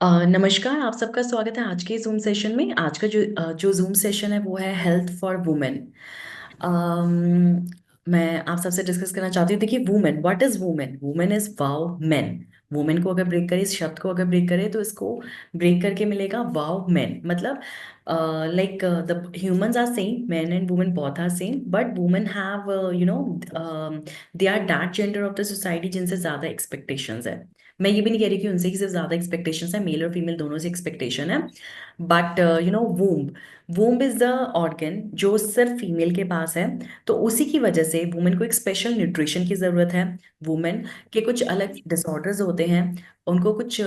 नमस्कार। आप सबका स्वागत है आज के जूम सेशन में। आज का जो जूम सेशन है वो है हेल्थ फॉर वुमेन। मैं आप सबसे डिस्कस करना चाहती हूँ। देखिए, women, what is women? Women is wow main. Women को अगर ब्रेक करे, इस शब्द को अगर ब्रेक करे तो इसको ब्रेक करके मिलेगा वाओ मेन। मतलब like the humans are same, man and women both are same, but women have they are that gender of the society जिनसे ज्यादा एक्सपेक्टेशंस है। मैं ये भी नहीं कह रही कि उनसे ही सिर्फ ज्यादा एक्सपेक्टेशंस है, मेल और फीमेल दोनों से एक्सपेक्टेशन है। But womb, womb is the organ जो सिर्फ फीमेल के पास है। तो उसी की वजह से वुमेन को एक स्पेशल न्यूट्रिशन की जरूरत है। वुमेन के कुछ अलग डिसऑर्डर्स होते हैं, उनको कुछ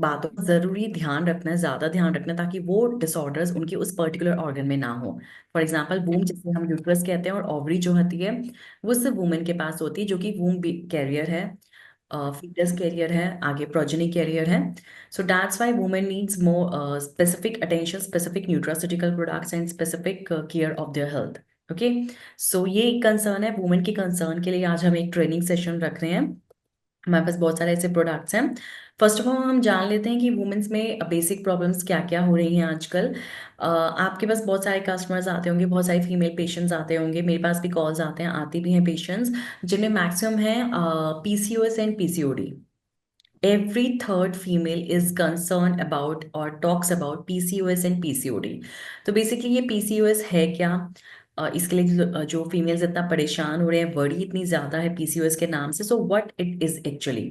बातों का जरूरी ध्यान रखना है, ज्यादा ध्यान रखना है, ताकि वो डिसऑर्डर्स उनके उस पर्टिकुलर ऑर्गन में ना हो। फॉर एग्जाम्पल, वूम जिसे हम यूट्रस कहते हैं, और ओवरी जो होती है वो सिर्फ वुमेन के पास होती है, जो कि वूम कैरियर है, फीटस कैरियर है, आगे प्रोजेनी कैरियर है। So that's why women needs more specific attention, specific nutraceutical products and specific care of their health. Okay, so ये एक कंसर्न है। वुमेन के कंसर्न के लिए आज हम एक ट्रेनिंग सेशन रख रहे हैं। हमारे पास बहुत सारे ऐसे प्रोडक्ट्स हैं। फर्स्ट ऑफ ऑल हम जान लेते हैं कि वुमेन्स में बेसिक प्रॉब्लम्स क्या क्या हो रही हैं आजकल। आपके पास बहुत सारे कस्टमर्स आते होंगे, बहुत सारे फीमेल पेशेंट्स आते होंगे, मेरे पास भी कॉल्स आते हैं, आती भी हैं पेशेंट्स जिनमें मैक्सिमम है PCOS and PCOD. Every third female is concerned about or talks about PCOS and PCOD। तो बेसिकली ये PCOS है क्या? इसके लिए जो फीमेल्स इतना परेशान हो रहे हैं, वर्डी इतनी ज्यादा है PCOS के नाम से। So what it is actually?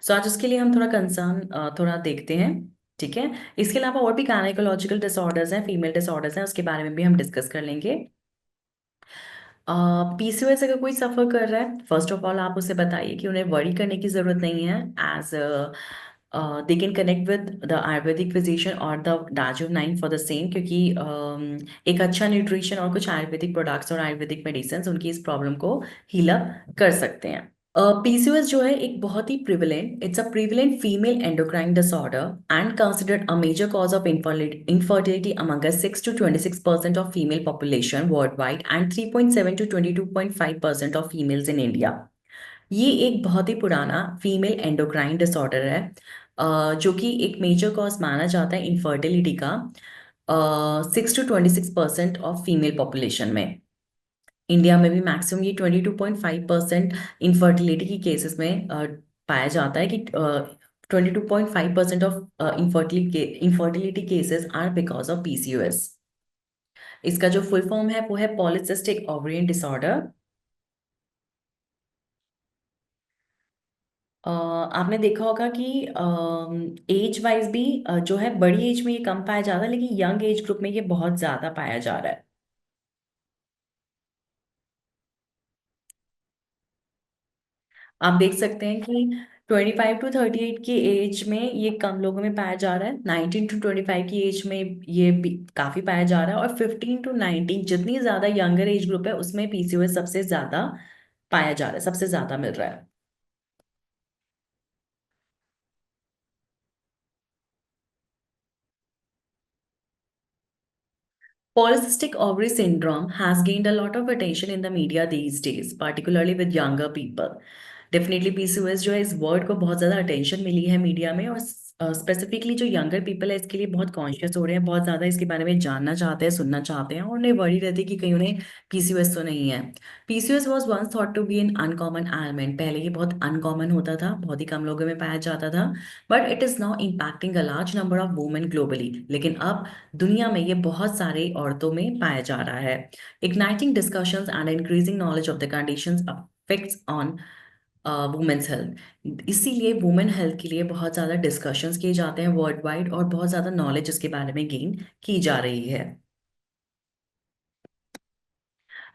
So आज उसके लिए हम थोड़ा कंसर्न थोड़ा देखते हैं। ठीक है, इसके अलावा और भी गायनेकोलॉजिकल डिसऑर्डर्स हैं, फीमेल डिसऑर्डर्स हैं, उसके बारे में भी हम डिस्कस कर लेंगे। पीसीओएस अगर कोई सफर कर रहा है, फर्स्ट ऑफ ऑल आप उसे बताइए कि उन्हें वरी करने की जरूरत नहीं है। As they can connect with the ayurvedic physician और द डाजो 9 फॉर द सेम, क्योंकि एक अच्छा न्यूट्रिशन और कुछ आयुर्वेदिक प्रोडक्ट्स और आयुर्वेदिक मेडिसिन उनकी इस प्रॉब्लम को हील अप कर सकते हैं। पीसीओएस जो है एक बहुत ही prevalent, it's a prevalent female endocrine disorder and considered a major cause of infertility among a 6 to 26% of female population worldwide and 3.7 to 22.5% of females in India। ये एक बहुत ही पुराना फीमेल एंडोक्राइन डिसऑर्डर है, जो कि एक मेजर कॉज माना जाता है इनफर्टिलिटी का 6 to 26% ऑफ फीमेल पॉपुलेशन में। इंडिया में भी मैक्सिमम ये 22.5% इनफर्टिलिटी की केसेस में पाया जाता है कि 22.5% of infertility cases are because of PCOS. इसका जो फुल फॉर्म है वो है पॉलिसिस्टिक ओवरियन डिसऑर्डर। आपने देखा होगा कि एज वाइज भी जो है बड़ी एज में ये कम पाया जाता है, लेकिन यंग एज ग्रुप में ये बहुत ज्यादा पाया जा रहा है। आप देख सकते हैं कि 25 to 38 की एज में ये कम लोगों में पाया जा रहा है, 19 to 25 की एज में ये भी काफी पाया जा रहा है, और 15 to 19 जितनी ज्यादा यंगर एज ग्रुप है उसमें पीसीओएस सबसे ज्यादा पाया जा रहा है, सबसे ज्यादा मिल रहा है। Polycystic ovary syndrome has gained a lot of attention in the media these days, particularly with younger people। Definitely PCOS जो है, इस वर्ड को बहुत ज़्यादा अटेंशन मिली है मीडिया में, और स्पेसिफिकली जो यंगर पीपल है इसके लिए बहुत कॉन्शियस हो रहे हैं, बहुत ज़्यादा इसके बारे में जानना चाहते हैं, सुनना चाहते हैं, और उन्हें वरी रहती है कि कहीं उन्हें पीसीओएस तो नहीं है। PCOS was once thought to be an uncommon element. पहले ये बहुत अनकॉमन होता था, बहुत ही कम लोगों में पाया जाता था, but it is now impacting a large number of women globally. लेकिन अब दुनिया में ये बहुत सारे औरतों में पाया जा रहा है। Igniting discussions and increasing knowledge of the conditions affects on women's health. इसीलिए वुमेन हेल्थ के लिए बहुत ज़्यादा डिस्कशंस किए जाते हैं वर्ल्ड वाइड, और बहुत ज़्यादा नॉलेज इसके बारे में गेन की जा रही है।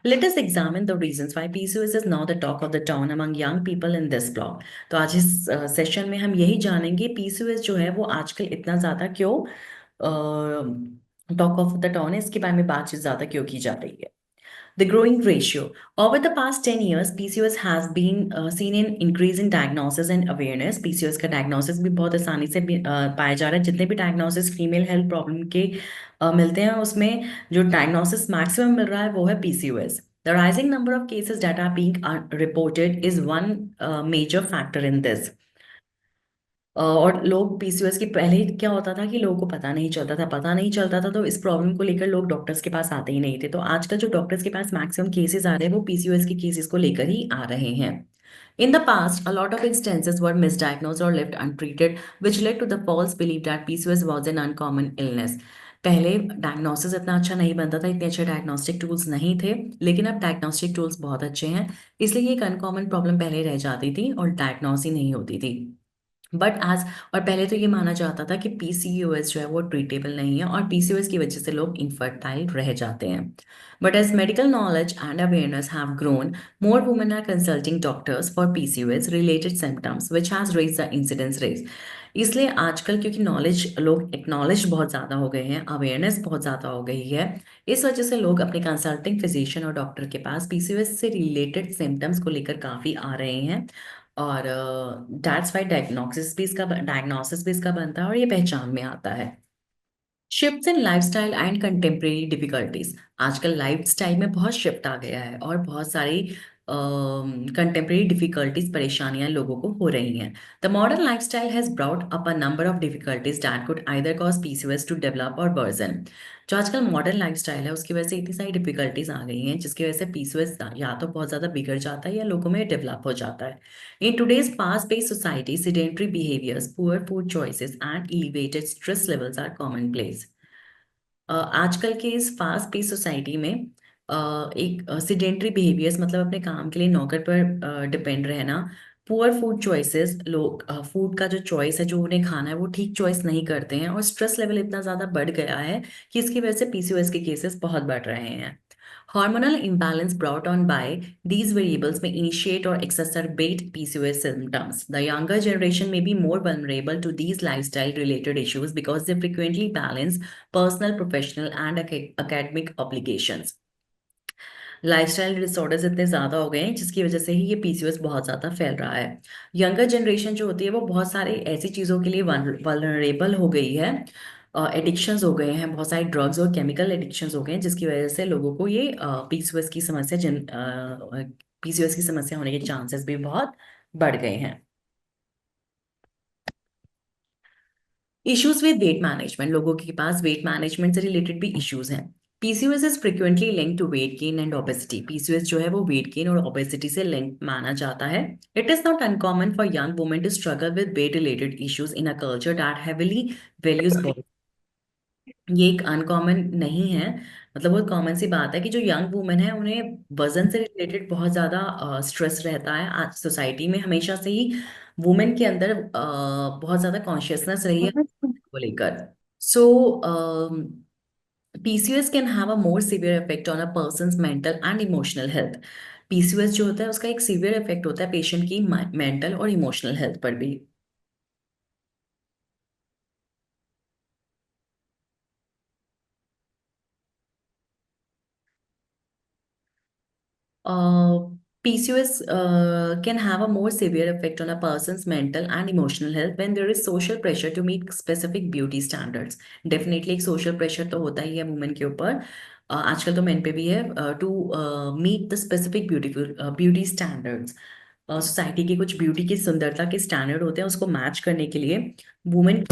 Let us examine the reasons why PCOS is now the talk of the town among young people in this blog। तो आज इस सेशन में हम यही जानेंगे पीसीओएस जो है वो आजकल इतना ज़्यादा क्यों टॉक ऑफ द टाउन है, इसके बारे में बातचीत ज़्यादा क्यों की जा रही है। The growing ratio. Over the past 10 years, PCOS has been seen in increase in diagnosis and awareness। PCOS का diagnosis भी बहुत आसानी से पाया जा रहा है। जितने भी diagnosis फीमेल हेल्थ प्रॉब्लम के मिलते हैं, उसमें जो diagnosis maximum मिल रहा है वो है PCOS। The rising number of cases that are being reported is one major factor in this। और लोग पीसीओएस की पहले क्या होता था कि लोगों को पता नहीं चलता था तो इस प्रॉब्लम को लेकर लोग डॉक्टर्स के पास आते ही नहीं थे। तो आजकल जो डॉक्टर्स के पास मैक्सिमम केसेस आ रहे हैं वो पीसीओएस के केसेस को लेकर ही आ रहे हैं। In the past, a lot of instances were misdiagnosed or left untreated, which led to the false belief that PCOS was an uncommon illness. पहले डायग्नोसिस इतना अच्छा नहीं बनता था, इतने अच्छे डायग्नोस्टिक टूल्स नहीं थे, लेकिन अब डायग्नोस्टिक टूल्स बहुत अच्छे हैं। इसलिए ये एक अनकॉमन प्रॉब्लम पहले रह जाती थी और डायग्नोस ही नहीं होती थी। बट आज, और पहले तो ये माना जाता था कि पीसीओएस जो है वो ट्रीटेबल नहीं है और पीसीओएस की वजह से लोग इनफर्टाइल रह जाते हैं। But as medical knowledge and awareness have grown, more women are consulting doctors for PCOS related symptoms, which has raised the incidence rate. इसलिए आजकल क्योंकि नॉलेज लोग एक्नॉलेज बहुत ज़्यादा हो गए हैं, अवेयरनेस बहुत ज़्यादा हो गई है, इस वजह से लोग अपने कंसल्टिंग फिजिशियन और डॉक्टर के पास पीसीओएस से रिलेटेड सिम्टम्स को लेकर काफ़ी आ रहे हैं। और दैट्स वाई डायग्नोसिस भी इसका बनता है और ये पहचान में आता है। Shifts in lifestyle and contemporary difficulties, आजकल लाइफस्टाइल में बहुत शिफ्ट आ गया है और बहुत सारी कंटेम्प्रेरी डिफिकल्टीज परेशानियां लोगों को हो रही हैं। The modern lifestyle has brought up a number of difficulties that could either cause PCOS to develop or worsen. जो आजकल मॉडर्न लाइफस्टाइल है उसकी वजह से इतनी सारी डिफिकल्टीज आ गई हैं जिसकी वजह से पीसीओएस या तो बहुत ज्यादा बिगड़ जाता है या लोगों में डेवलप हो जाता है। In today's fast-paced society, sedentary behaviors, poor food choices, and elevated stress levels are commonplace. आजकल के इस फास्ट पेस सोसाइटी में एक सिडेंटरी बिहेवियर्स मतलब अपने काम के लिए नौकर पर डिपेंड रहना, पुअर फूड चॉइसेस, लोग फूड का जो चॉइस है जो उन्हें खाना है वो ठीक चॉइस नहीं करते हैं और स्ट्रेस लेवल इतना ज़्यादा बढ़ गया है कि इसकी वजह से पीसीओएस के केसेस बहुत बढ़ रहे हैं। Hormonal imbalance brought on by these variables may initiate or exacerbate PCOS symptoms. The younger generation may be more vulnerable to these lifestyle related issues because they frequently balance personal, professional, and academic obligations. Lifestyle disorders इतने ज़्यादा हो गए हैं जिसकी वजह से ही ये PCOS बहुत ज़्यादा फैल रहा है। यंगर जनरेशन जो होती है वो बहुत सारे ऐसी चीज़ों के लिए वल्नरेबल हो गई है, एडिक्शंस हो गए हैं, बहुत सारे ड्रग्स और केमिकल एडिक्शंस हो गए हैं जिसकी वजह से लोगों को ये पीसीओएस की समस्या पीसीओएस की समस्या होने के चांसेस भी बहुत बढ़ गए हैं। इश्यूज विद वेट मैनेजमेंट, लोगों के पास वेट मैनेजमेंट से रिलेटेड भी इश्यूज हैं। PCOS is frequently linked to weight gain and obesity, PCOS जो है वो वेट गेन और ओबेसिटी से लिंक माना जाता है। It is not uncommon for young women to struggle with weight related issues in a culture that heavily values body. ये एक अनकॉमन नहीं है, मतलब बहुत कॉमन सी बात है कि जो यंग वुमेन है उन्हें वजन से रिलेटेड बहुत ज्यादा स्ट्रेस रहता है। आज सोसाइटी में हमेशा से ही वुमेन के अंदर बहुत ज्यादा कॉन्शियसनेस रही है को लेकर। सो PCOS can have a more severe effect on a person's mental and emotional health. PCOS जो होता है उसका एक सीवियर इफेक्ट होता है पेशेंट की मेंटल और इमोशनल हेल्थ पर भी। PCOS can have a more severe effect on a person's mental and emotional health when there is social pressure to meet specific beauty standards. Definitely एक social pressure तो होता ही है women के ऊपर, आजकल तो मेन पे भी है, to meet the specific beautiful beauty standards. Society की कुछ ब्यूटी की सुंदरता के स्टैंडर्ड होते हैं उसको मैच करने के लिए वुमेन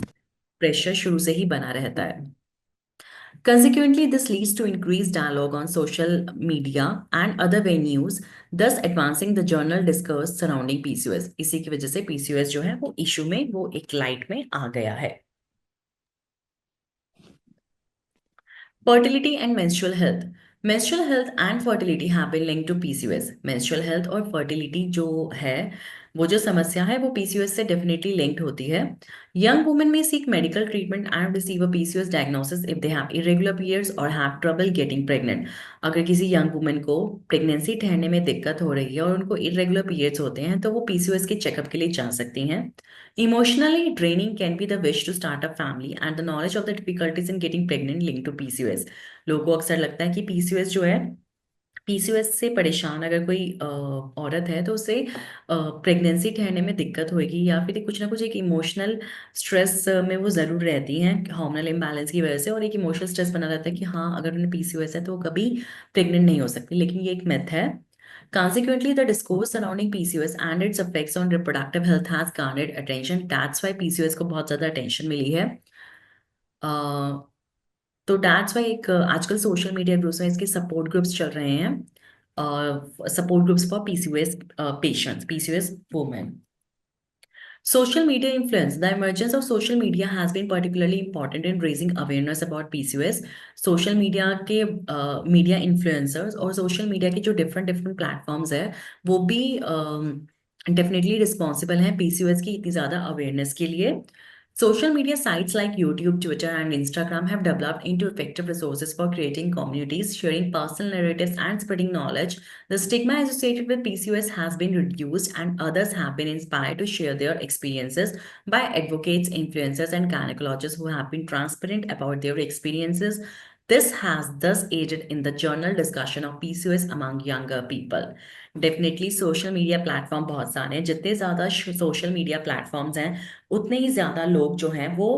प्रेशर शुरू से ही बना रहता है। Consequently, this leads to increased dialogue on social media and other venues, thus advancing the journal discourse surrounding PCOS. इसी की वजह से PCOS जो है वो इशू में, वो एक लाइट में आ गया है। Fertility and menstrual health. Menstrual health and fertility have been linked to PCOS. Menstrual health और fertility जो है वो जो समस्या है वो PCOS से डेफिनेटली लिंक्ड होती है। Young women may seek medical treatment and receive a PCOS diagnosis if they have irregular periods or have trouble getting pregnant. अगर किसी यंग वुमेन को प्रेगनेंसी ठहरने में दिक्कत हो रही है और उनको इरेगुलर पीरियड्स होते हैं तो वो पीसीओएस के चेकअप के लिए जा सकती हैं। Emotionally draining can be the wish to start a family and the knowledge of the difficulties in getting pregnant linked to PCOS. लोगों को अक्सर लगता है कि पीसीओएस जो है, पीसीओएस से परेशान अगर कोई औरत है तो उसे प्रेगनेंसी ठहरने में दिक्कत होगी या फिर कुछ ना कुछ एक इमोशनल स्ट्रेस में वो ज़रूर रहती हैं हार्मोनल इम्बैलेंस की वजह से, और एक इमोशनल स्ट्रेस बना रहता है कि हाँ अगर उन्हें पीसीओएस है तो वो कभी प्रेग्नेंट नहीं हो सकती, लेकिन ये एक मिथ है। Consequently, the discourse surrounding PCOS and its effects on reproductive health has garnered attention. That's why PCOS को बहुत ज्यादा attention मिली है. Uh, तो दैट्स वाई एक आजकल सोशल मीडिया ग्रुप्स में इसके सपोर्ट ग्रुप्स चल रहे हैं. Support groups for PCOS patients, PCOS women. Social media influence. The emergence of social media has been particularly important in raising awareness about PCOS. Social media के media influencers और social media के जो different different platforms है वो भी definitely responsible हैं PCOS की इतनी ज़्यादा अवेयरनेस के लिए. Social media sites like YouTube, Twitter, and Instagram have developed into effective resources for creating communities, sharing personal narratives, and spreading knowledge. The stigma associated with PCOS has been reduced, and others have been inspired to share their experiences by advocates, influencers, and gynecologists who have been transparent about their experiences. This has thus aided in the general discussion of PCOS among younger people. Definitely social media platform बहुत सारे हैं. जितने ज़्यादा social media platforms हैं उतने ही ज़्यादा लोग जो हैं वो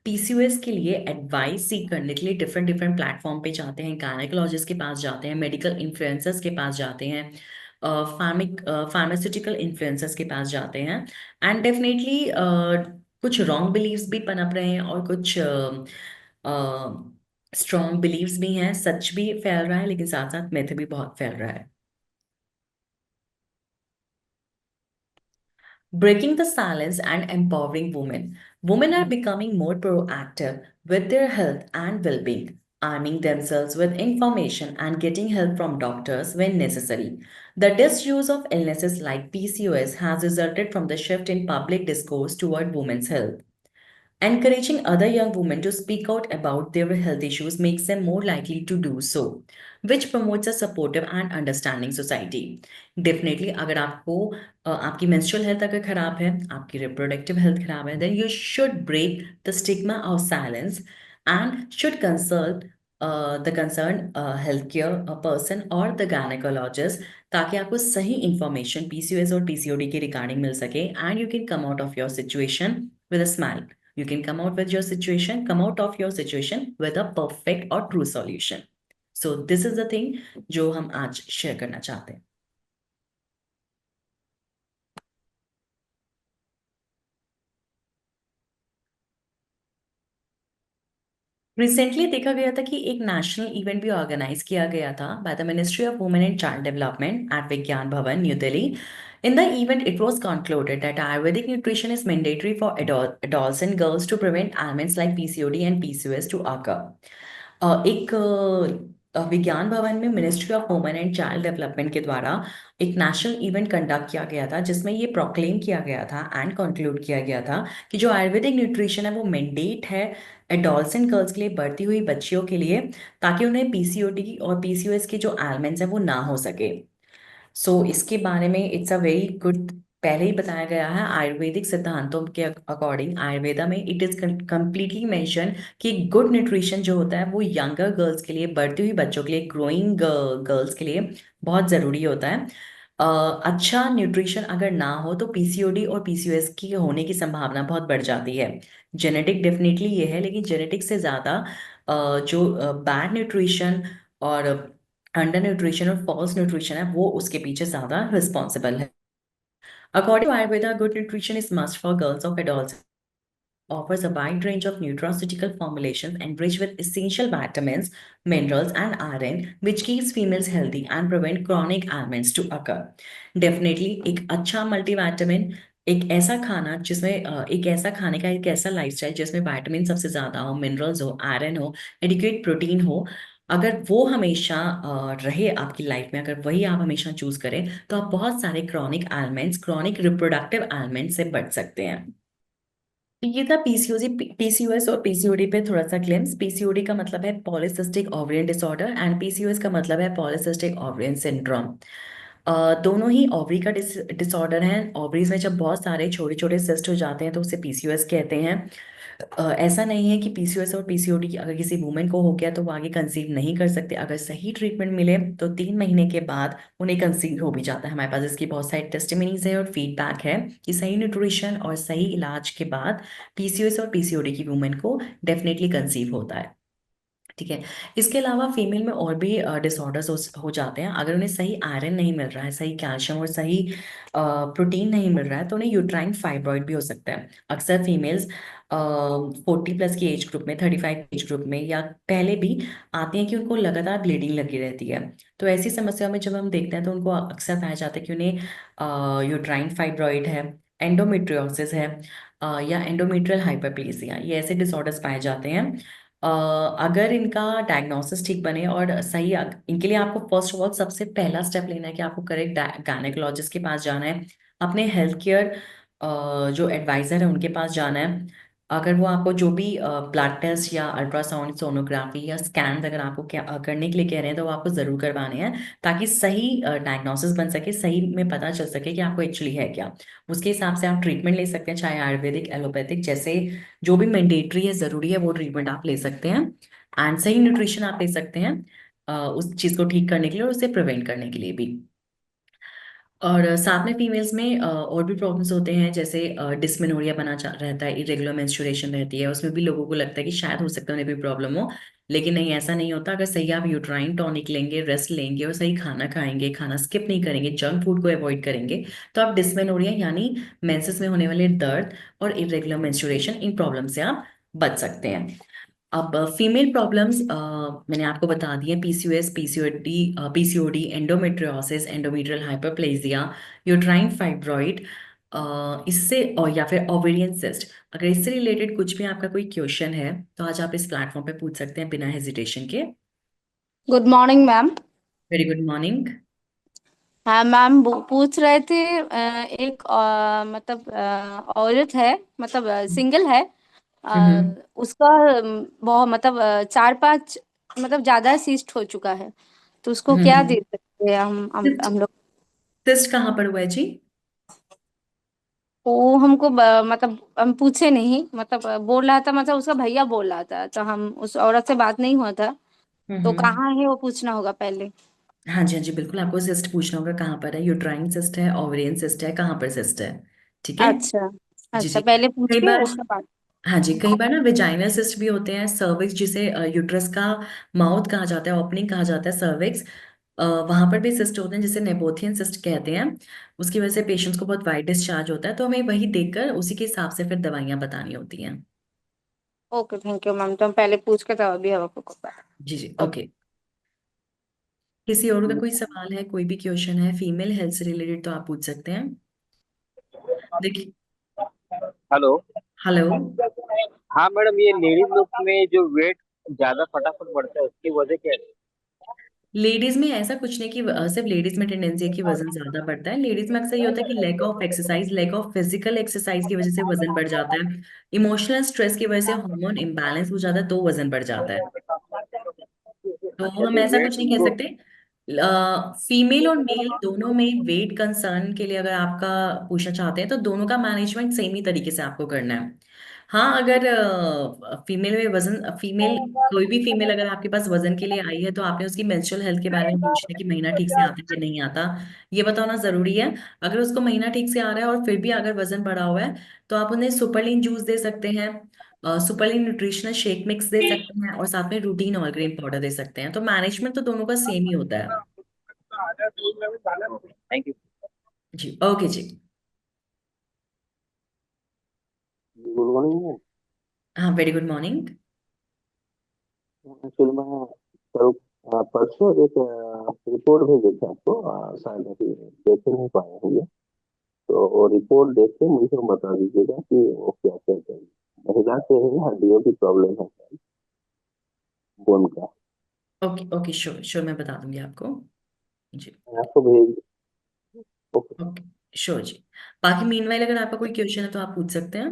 पीसीओएस के लिए एडवाइस सीख करने के लिए डिफरेंट डिफरेंट प्लेटफॉर्म पे जाते हैं, गायनेकोलॉजिस्ट के पास जाते हैं, मेडिकल इन्फ्लुएंसर्स के पास जाते हैं, फार्मास्यूटिकल इन्फ्लुएंसर्स के पास जाते हैं. एंड डेफिनेटली कुछ रॉन्ग बिलीव्स भी पनप रहे हैं और कुछ स्ट्रॉन्ग बिलीव्स भी हैं. सच भी फैल रहा है लेकिन साथ साथ मिथ भी बहुत फैल रहा है. Breaking the silence and empowering women. Women are becoming more proactive with their health and well being, arming themselves with information and getting help from doctors when necessary. The disuse of illnesses like PCOS has resulted from the shift in public discourse toward women's health. Encouraging other young women to speak out about their health issues makes them more likely to do so, which promotes a supportive and understanding society. Definitely, अगर आपको आपकी menstrual health अगर खराब है, आपकी reproductive health खराब है, then you should break the stigma of silence and should consult the concerned healthcare person or the gynecologist ताकि आपको सही information PCOS और PCOD के regarding मिल सके and you can come out of your situation with a smile. You can come out with your situation, come out of your situation with a perfect or true solution. So this is the thing जो हम आज share करना चाहते हैं. Recently देखा गया था कि एक नेशनल इवेंट भी ऑर्गेनाइज किया गया था by the ministry of women and child development at विज्ञान भवन, new Delhi. In the event, it was concluded that Ayurvedic nutrition is mandatory for adults and girls to prevent ailments like PCOD and PCOS to occur. एक विज्ञान भवन में ministry of women and child development के द्वारा एक national event conduct किया गया था जिसमें ये प्रोक्लेम किया गया था एंड कंक्लूड किया गया था कि जो आयुर्वेदिक न्यूट्रिशन है वो मैंडेट है एडल्ट्स एंड गर्ल्स के लिए, बढ़ती हुई बच्चियों के लिए, ताकि उन्हें पीसीओडी और पीसीओएस के जो एलिमेंट्स हैं वो ना हो सके. इसके बारे में इट्स अ वेरी गुड, पहले ही बताया गया है आयुर्वेदिक सिद्धांतों के अकॉर्डिंग. आयुर्वेदा में इट इज कंप्लीटली मेंशन कि गुड न्यूट्रिशन जो होता है वो यंगर गर्ल्स के लिए, बढ़ती हुई बच्चों के लिए, ग्रोइंग गर्ल्स के लिए बहुत ज़रूरी होता है. अच्छा न्यूट्रिशन अगर ना हो तो पीसीओडी और पीसीओएस की होने की संभावना बहुत बढ़ जाती है. जेनेटिक डेफिनेटली ये है लेकिन जेनेटिक से ज़्यादा जो बैड न्यूट्रिशन और अंडर न्यूट्रिशन और फॉल्स न्यूट्रिशन है वो उसके पीछे ज्यादा रिस्पॉन्सिबल है. According to Ayurveda, good nutrition is must for girls of adults, offers a wide range of nutraceutical formulations enriched with essential vitamins, minerals, and iron, which keeps females healthy and prevent chronic ailments to occur. Definitely, एक अच्छा multivitamin, एक ऐसा खाना जिसमें एक ऐसा खाने का एक ऐसा लाइफस्टाइल जिसमें विटामिन सबसे ज्यादा हो, मिनरल्स हो, आयरन हो, एडिक्वेट प्रोटीन हो, अगर वो हमेशा रहे आपकी लाइफ में, अगर वही आप हमेशा चूज करें तो आप बहुत सारे chronic elements, chronic reproductive elements से बच सकते हैं. तो ये था पीसीओसी, पीसीओएस और पीसीओडी पे थोड़ा सा ग्लिम्स. पीसीओडी का मतलब है polycystic ovarian disorder and PCOS का मतलब है पॉलिसिस्टिक ओवरियन सिंड्रोम. दोनों ही ओवरी का डिसऑर्डर है. ओवरीज में जब बहुत सारे छोटे छोटे सिस्ट हो जाते हैं तो उसे पीसीओएस कहते हैं. ऐसा नहीं है कि पीसीओएस और पीसीओडी अगर किसी वुमेन को हो गया तो वो आगे कंसीव नहीं कर सकते. अगर सही ट्रीटमेंट मिले तो 3 महीने के बाद उन्हें कंसीव हो भी जाता है. हमारे पास इसकी बहुत सारी टेस्टिमनीज है और फीडबैक है कि सही न्यूट्रिशन और सही इलाज के बाद पीसीओएस और पीसीओडी की वुमेन को डेफिनेटली कंसीव होता है. ठीक है। इसके अलावा फीमेल में और भी डिसऑर्डर्स हो जाते हैं। अगर उन्हें सही आयरन नहीं मिल रहा है, सही कैल्शियम और सही प्रोटीन नहीं मिल रहा है, तो उन्हें यूट्राइन फाइब्रॉइड भी हो सकता है। अक्सर फीमेल्स 40+ की एज ग्रुप में, 35 एज ग्रुप में या पहले भी आती हैं कि उनको लगातार ब्लीडिंग लगी रहती है। तो ऐसी समस्याओं में जब हम देखते हैं तो उनको अक्सर पाया जाता है कि उन्हें यूट्राइन फाइब्रॉइड है, एंडोमेट्रियोसिस है, या एंडोमेट्रियल हाइपरप्लेसिया, ये ऐसे डिसऑर्डर्स पाए जाते हैं। अ, अगर इनका डायग्नोसिस ठीक बने और सही, इनके लिए आपको फर्स्ट ऑफ ऑल सबसे पहला स्टेप लेना है कि आपको करेक्ट गायनेकोलॉजिस्ट के पास जाना है। अपने हेल्थ केयर जो एडवाइजर है उनके पास जाना है। अगर वो आपको जो भी ब्लड टेस्ट या अल्ट्रासाउंड, सोनोग्राफी या स्कैन अगर आपको क्या करने के लिए कह रहे हैं, तो वो आपको ज़रूर करवाने हैं, ताकि सही डायग्नोसिस बन सके, सही में पता चल सके कि आपको एक्चुअली है क्या। उसके हिसाब से आप ट्रीटमेंट ले सकते हैं, चाहे आयुर्वेदिक, एलोपैथिक, जैसे जो भी मैंडेटरी है, ज़रूरी है, वो ट्रीटमेंट आप ले सकते हैं। एंड सही न्यूट्रिशन आप ले सकते हैं उस चीज़ को ठीक करने के लिए और उसे प्रिवेंट करने के लिए भी। और साथ में फीमेल्स में और भी प्रॉब्लम्स होते हैं, जैसे डिस्मेनोरिया बना रहता है, इरेगुलर मेंस्ट्रुएशन रहती है, उसमें भी लोगों को लगता है कि शायद हो सकता है उन्हें भी प्रॉब्लम हो। लेकिन नहीं, ऐसा नहीं होता। अगर सही आप यूट्राइन टॉनिक लेंगे, रेस्ट लेंगे और सही खाना खाएंगे, खाना स्किप नहीं करेंगे, जंक फूड को अवॉइड करेंगे, तो आप डिस्मेनोरिया यानी मेंसेस में होने वाले दर्द और इरेगुलर मेंस्ट्रुएशन, इन प्रॉब्लम से आप बच सकते हैं। अब फीमेल प्रॉब्लम्स मैंने आपको बता दी है, PCOS, PCOD, endometriosis, endometrial hyperplasia, uterine fibroid, इससे और या फिर ओवेरियन सिस्ट। अगर इससे रिलेटेड कुछ भी आपका कोई क्वेश्चन है, तो आज आप इस प्लेटफॉर्म पे पूछ सकते हैं बिना हेजिटेशन के। Good morning ma'am. Very good morning. हाँ मैम, पूछ रहे थे एक मतलब औरत है, मतलब सिंगल है। हम्म उसका बहुत मतलब 4-5 मतलब ज्यादा सिस्ट हो चुका है। तो उसको क्या हम्म। दे सकते हैं सिस्ट, हम लोग? सिस्ट कहाँ पर हुआ है जी? वो हमको मतलब हम पूछे नहीं, मतलब बोल रहा था, मतलब उसका भैया बोल रहा था, तो हम उस औरत से बात नहीं हुआ था। तो हम्म। कहाँ है वो पूछना होगा पहले। हाँ जी, हाँ जी, बिल्कुल आपको सिस्ट पूछना होगा कहाँ पर है। यूट्राइन सिस्ट है, ओवेरियन सिस्ट है, कहाँ पर सिस्ट है। ठीक है। अच्छा। जी अच्छा, जी। पहले पूछ कई के बार, उसका बात। हाँ जी, कई बार ना विजाइनल सिस्ट भी होते हैं, सर्विक्स जिसे यूट्रस का माउथ कहा जाता है, ओपनिंग कहा जाता है, सर्विक्स, वहां पर भी सिस्ट होते हैं, जिसे नेपोथियन सिस्ट कहते हैं। उसकी वजह से पेशेंट्स को बहुत वाइट डिस्चार्ज होता है, तो हमें वही देखकर उसी के हिसाब से फिर दवाइयाँ बतानी होती हैं। Okay, thank you ma'am. तो हम पहले पूछ के तब अभी हम आपको जी जी, ओके। ओके। किसी और का कोई सवाल है, कोई भी क्वेश्चन है फीमेल हेल्थ से रिलेटेड, तो आप पूछ सकते हैं। देखिए। हेलो। हेलो। हाँ मैडम, ये लेडीज लोग में जो वेट ज्यादा फटाफट बढ़ता है उसकी वजह क्या है? लेडीज में ऐसा कुछ नहीं कि सिर्फ लेडीज में टेंडेंसी है कि वजन ज्यादा बढ़ता है। लेडीज में अक्सर ये होता है कि lack of exercise, lack of physical exercise की वजह से वजन बढ़ जाता है। इमोशनल स्ट्रेस की वजह से हार्मोन इम्बैलेंस हो जाता है, तो वजन बढ़ जाता है। तो अच्छा, हम तो ऐसा वेट कुछ नहीं कह उनको। सकते। फीमेल और मेल दोनों में वेट कंसर्न के लिए अगर आपका पूछना चाहते हैं, तो दोनों का मैनेजमेंट सेम ही तरीके से आपको करना है। हाँ, अगर फीमेल में वजन, फीमेल, कोई भी फीमेल अगर आपके पास वजन के लिए आई है, तो आपने उसकी मेंस्ट्रुअल हेल्थ के बारे में पूछना है कि महीना ठीक से आता है कि नहीं आता, ये बताना जरूरी है। अगर उसको महीना ठीक से आ रहा है और फिर भी अगर वजन बढ़ा हुआ है, तो आप उन्हें सुपरलीन जूस दे सकते हैं, सुपरलीन न्यूट्रिशनल शेक मिक्स दे सकते हैं, और साथ में रूटीन ऑल ग्रेन पाउडर दे सकते हैं। तो मैनेजमेंट तो दोनों का सेम ही होता है। Thank you. जी, ओके जी। Good morning. हाँ, वेरी गुड मॉर्निंग। एक्चुअली मैं कल परसों एक रिपोर्ट भेजे थे आपको, शायद अभी देख नहीं पाए होंगे। तो वो रिपोर्ट देख के मुझे बता दीजिएगा कि वो क्या क्या चाहिए। महिला से ही हड्डियों की प्रॉब्लम है, बोन का। ओके ओके, श्योर श्योर, मैं बता दूंगी आपको। जी। मैं आपको भेज। ओके। ओके, श्योर जी। बाकी मीनवाइल अगर आपका कोई क्वेश्चन है, तो आप पूछ सकते हैं।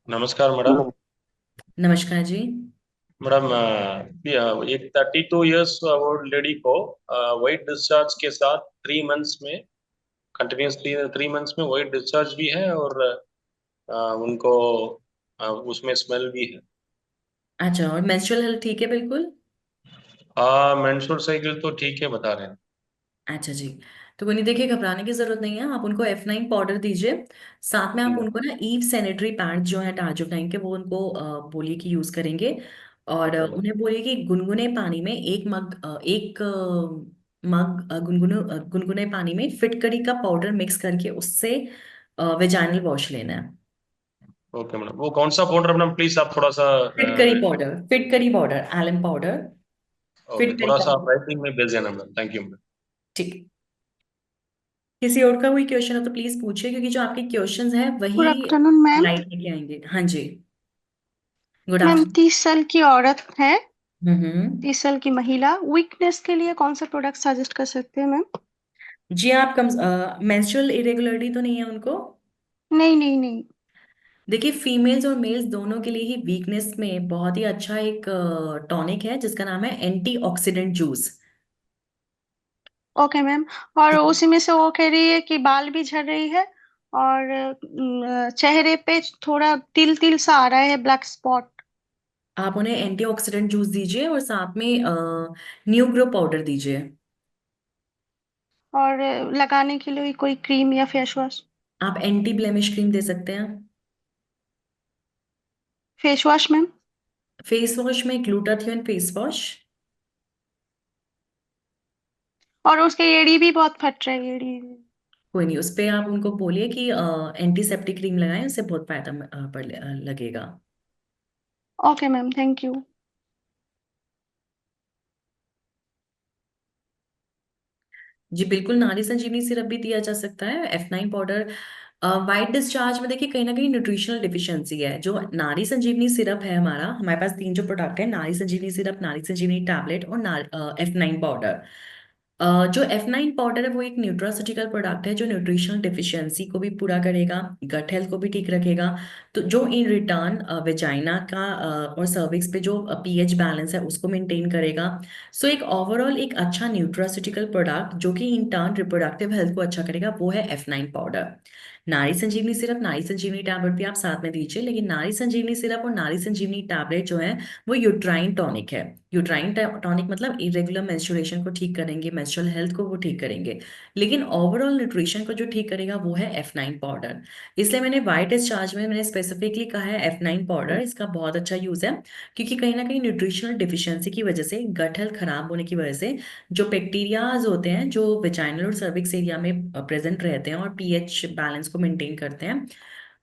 नमस्कार मैडम। नमस्कार जी। मैडम, एक 32 इयर्स ओल्ड लेडी को वाइट डिस्चार्ज के साथ 3 मंथ्स में, कंटिन्यूसली 3 मंथ्स में वाइट डिस्चार्ज भी है, और उनको उसमें स्मेल भी है। अच्छा, और मेंस्ट्रुअल हेल्थ ठीक है बिल्कुल? मेंस्ट्रुअल साइकिल तो ठीक है बता रहे हैं। अच्छा जी। तो कोई नहीं, देखिए, घबराने की जरूरत नहीं है। आप उनको F9 पाउडर दीजिए। साथ में आप ठीक। उनको ना ईव सैनिटरी पैड्स जो है टार्जोटाइन के, वो उनको बोलिए कि यूज करेंगे। और चलो। उन्हें बोलिए कि गुनगुने पानी में एक मग गुनगुने पानी में फिटकरी का पाउडर मिक्स करके उससे वेजाइनल वॉश लेना है। ओके मैडम, वो कौन सा पाउडर मैडम, प्लीज आप थोड़ा सा फिटकरी पाउडर, एलन पाउडर, ओके, फिटकरी थोड़ा का सा आप पाउडर। राइटिंग में भेज देना मैडम, थैंक यू मैडम। ठीक। किसी और का कोई क्वेश्चन हो तो प्लीज पूछिए, क्योंकि जो आपके क्वेश्चंस हैं गुड वही आफ्टरनून मैम। लाइट लेके आएंगे। हाँ जी। Good ma'am afternoon. 30 साल की औरत है, हम्म। 30 साल की महिला, वीकनेस के लिए कौन सा प्रोडक्ट सजेस्ट कर सकते हैं मैम? जी, आप कम मेंस्ट्रुअल इरेगुलरिटी तो नहीं है उनको? नहीं नहीं नहीं। देखिए, फीमेल्स और मेल्स दोनों के लिए ही वीकनेस में बहुत ही अच्छा एक टॉनिक है जिसका नाम है एंटीऑक्सीडेंट जूस। Okay ma'am. और उसी में से वो कह रही है कि बाल भी झड़ रही है, और चेहरे पे थोड़ा तिल तिल सा आ रहा है, ब्लैक स्पॉट। आप उन्हें एंटीऑक्सीडेंट जूस दीजिए और साथ में न्यू ग्रो पाउडर दीजिए। और लगाने के लिए कोई क्रीम या फेस वॉश? आप एंटी ब्लेमिश क्रीम दे सकते हैं। Face wash ma'am? Face wash में ग्लूटाथियोन फेस वॉश। और उसके एड़ी भी बहुत फट रही है, एड़ी। कोई नहीं, उस पे आप उनको बोलिए कि एंटीसेप्टिक क्रीम लगाएं, उससे बहुत फायदा लगेगा। Okay ma'am, thank you. जी बिल्कुल, नारी संजीवनी सिरप भी दिया जा सकता है, F9 पाउडर। वाइट डिस्चार्ज में देखिए कहीं ना कहीं न्यूट्रिशनल डिफिशियंसी है। जो नारी संजीवनी सिरप है, हमारे पास तीन जो प्रोडक्ट है, नारी संजीवनी सिरप, नारी संजीवनी टैबलेट और F9 पाउडर। जो F9 पाउडर है वो एक न्यूट्रास्यूटिकल प्रोडक्ट है जो न्यूट्रिशनल डिफिशियंसी को भी पूरा करेगा, गट हेल्थ को भी ठीक रखेगा। तो जो इन रिटर्न वेजाइना का और सर्विक्स पे जो पीएच बैलेंस है उसको मेंटेन करेगा। सो एक ओवरऑल एक अच्छा न्यूट्रास्यूटिकल प्रोडक्ट जो कि इन टर्न रिप्रोडक्टिव हेल्थ को अच्छा करेगा, वो है F9 पाउडर। नारी संजीवनी सिरप, नारी संजीवनी टैबलेट भी आप साथ में दीजिए, लेकिन नारी संजीवनी सिरप और नारी संजीवनी टैबलेट जो है वो यूट्राइन टॉनिक है। यूट्राइन टॉनिक मतलब इरेगुलर मेंस्ट्रुएशन को ठीक करेंगे, मेंस्ट्रुअल हेल्थ को वो ठीक करेंगे, लेकिन ओवरऑल न्यूट्रिशन को जो ठीक करेगा वो है F9 पाउडर। इसलिए मैंने वाइट डिस्चार्ज में मैंने स्पेसिफिकली कहा है F9 पाउडर, इसका बहुत अच्छा यूज है। क्योंकि कहीं ना कहीं न्यूट्रिशनल डिफिशियंसी की वजह से, गट हेल्थ खराब होने की वजह से, जो बैक्टीरियाज होते हैं जो वेजाइनल और सर्विक्स एरिया में प्रेजेंट रहते हैं और पीएच बैलेंस को मेंटेन करते हैं,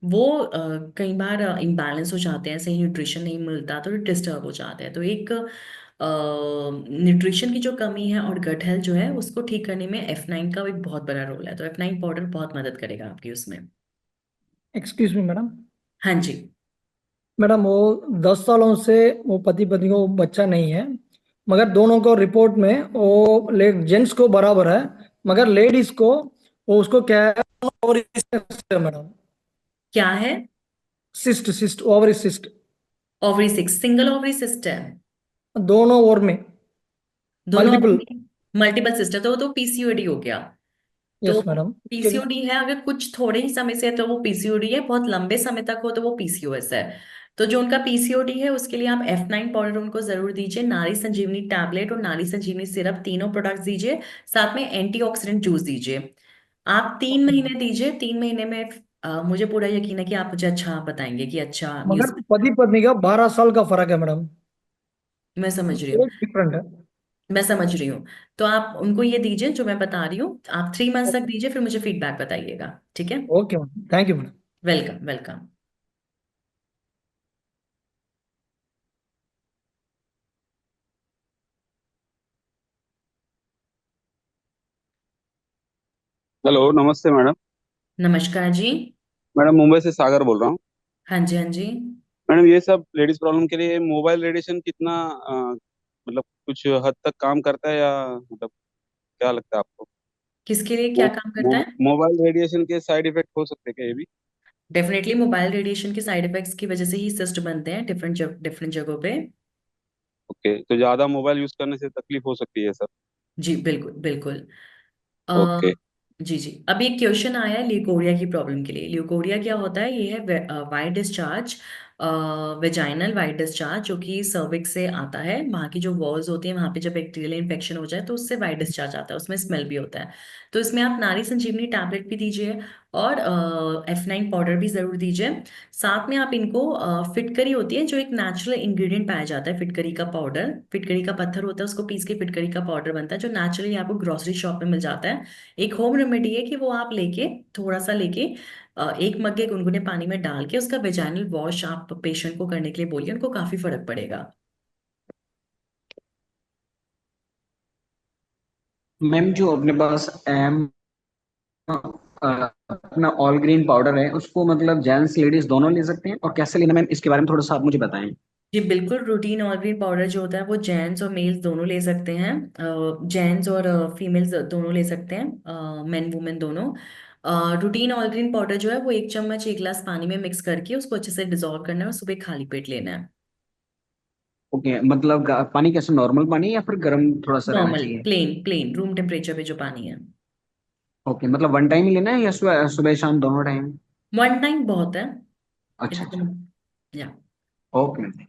वो कई बार इम्बैलेंस हो जाते हैं, सही न्यूट्रिशन नहीं मिलता तो डिस्टर्ब हो जाते हैं। तो एक न्यूट्रिशन की जो कमी है और गट हेल्थ जो है उसको ठीक करने में F9 का एक बहुत बड़ा रोल है। तो F9 पाउडर बहुत मदद करेगा आपकी उसमें। Excuse me madam. हाँ जी। मैडम वो 10 सालों से वो पति पत्नी को बच्चा नहीं है, मगर दोनों को रिपोर्ट में वो जेंट्स को बराबर है, मगर लेडीज को वो उसको क्या है, ओवरी सिस्ट है मैडम। क्या है? Cyst cyst ovary cyst. Ovary six, single ovary cyst है? दोनों ओर में दोनों मल्टीपल। मल्टीपल सिस्ट है तो पीसीओडी हो गया। तो यस मैडम, उसके लिए पीसीओडी है, अगर कुछ थोड़े ही समय से है तो वो पीसीओडी है, बहुत लंबे समय तक हो तो वो पीसीओएस है। तो जो उनका पीसीओडी है उसके लिए आप F9 पाउडर उनको जरूर दीजिए, नारी संजीवनी टैबलेट और नारी संजीवनी सिरप, तीनों प्रोडक्ट्स दीजिए, साथ में एंटीऑक्सीडेंट जूस दीजिए। आप 3 महीने दीजिए, 3 महीने में मुझे पूरा यकीन है कि आप मुझे अच्छा बताएंगे कि अच्छा मगर न्यूज। पति पत्नी का 12 साल का फर्क है मैडम। मैं समझ रही हूँ। एक डिफरेंट है। मैं समझ रही हूँ। तो आप उनको ये दीजिए जो मैं बता रही हूँ, आप 3 मंथ्स तक दीजिए, फिर मुझे फीडबैक बताइएगा, ठीक है? Okay madam, thank you madam. Welcome welcome. Hello, नमस्ते मैडम। नमस्कार जी। मैडम, मुंबई से सागर बोल रहा हूँ। हाँ जी, हाँ जी। मैडम, ये सब लेडीज प्रॉब्लम के लिए मोबाइल रेडिएशन कितना मतलब कुछ हद तक काम करता है, या मतलब क्या लगता है आपको? किसके लिए मो, क्या काम करता मो, है? मोबाइल रेडिएशन के साइड इफेक्ट हो सकते हैं क्या ये भी? डेफिनेटली मोबाइल रेडिएशन के साइड इफेक्ट्स की वजह से ही सिस्ट बनते हैं डिफरेंट जगहों पे। ओके, तो ज्यादा मोबाइल यूज करने से तकलीफ हो सकती है सर? जी बिल्कुल बिल्कुल। अ, ओके। जी जी, अभी एक क्वेश्चन आया है ल्यूकोरिया की प्रॉब्लम के लिए। ल्यूकोरिया क्या होता है? ये है white discharge vaginal white discharge जो कि सर्विक्स से आता है, वहाँ की जो वॉल्स होती हैं वहाँ पे जब बैक्टीरियल इन्फेक्शन हो जाए तो उससे वाइट डिस्चार्ज आता है, उसमें स्मेल भी होता है। तो इसमें आप नारी संजीवनी टैबलेट भी दीजिए और F9 पाउडर भी जरूर दीजिए। साथ में आप इनको फिटकरी होती है जो एक नेचुरल इंग्रेडिएंट पाया जाता है, फिटकरी का पाउडर, फिटकरी का पत्थर होता है, उसको पीस के फिटकरी का पाउडर बनता है जो नेचुरली आपको ग्रोसरी शॉप में मिल जाता है। एक होम रेमेडी है कि वो आप लेके, थोड़ा सा लेके, एक मग्गे गुनगुने पानी में डाल के उसका वेजाइनल वॉश आप पेशेंट को करने के लिए बोलिए, उनको काफी फर्क पड़ेगा। मैम जो अपने पास अपना ऑल ग्रीन पाउडर है उसको मतलब जेंट्स लेडीज दोनों ले सकते हैं, और कैसे लेना मैम इसके बारे में थोड़ा सा आप मुझे बताएं। जी बिल्कुल, रूटीन ऑल ग्रीन पाउडर जो होता है वो जेंट्स और मेल्स दोनों ले सकते हैं, जेंट्स और फीमेल्स दोनों ले सकते हैं, मेन वुमेन दोनों। रूटीन ऑल ग्रीन पाउडर जो है वो 1 चम्मच 1 गिलास पानी में मिक्स करके उसको अच्छे से डिजोल्व करना है और सुबह खाली पेट लेना है। ओके, मतलब पानी कैसे, नॉर्मल पानी या फिर गर्म थोड़ा सा रहना नॉर्मल चाहिए? प्लेन प्लेन रूम टेम्परेचर पे जो पानी है। ओके, मतलब वन टाइम ही लेना है या सुबह सुबह शाम दोनों टाइम? 1 टाइम बहुत है। अच्छा इतना, अच्छा। या। Okay ma'am.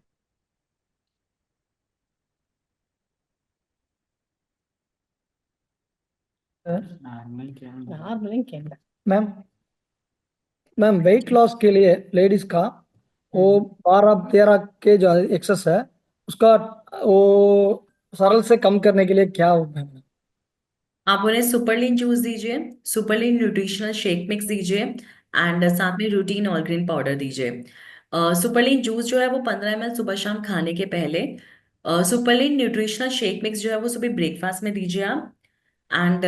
Ma'am ma'am weight loss के लिए लेडीज का वो 12-13 के जो एक्सेस है उसका वो सरल से कम करने के लिए क्या हो मैम? आप उन्हें सुपरलीन जूस दीजिए, सुपरलीन न्यूट्रिशनल शेक मिक्स दीजिए, एंड साथ में रूटीन ऑल ग्रीन पाउडर दीजिए। सुपरलीन जूस जो है वो 15 ml सुबह शाम खाने के पहले, सुपरलीन न्यूट्रिशनल शेक मिक्स जो है वो सुबह ब्रेकफास्ट में दीजिए आप, एंड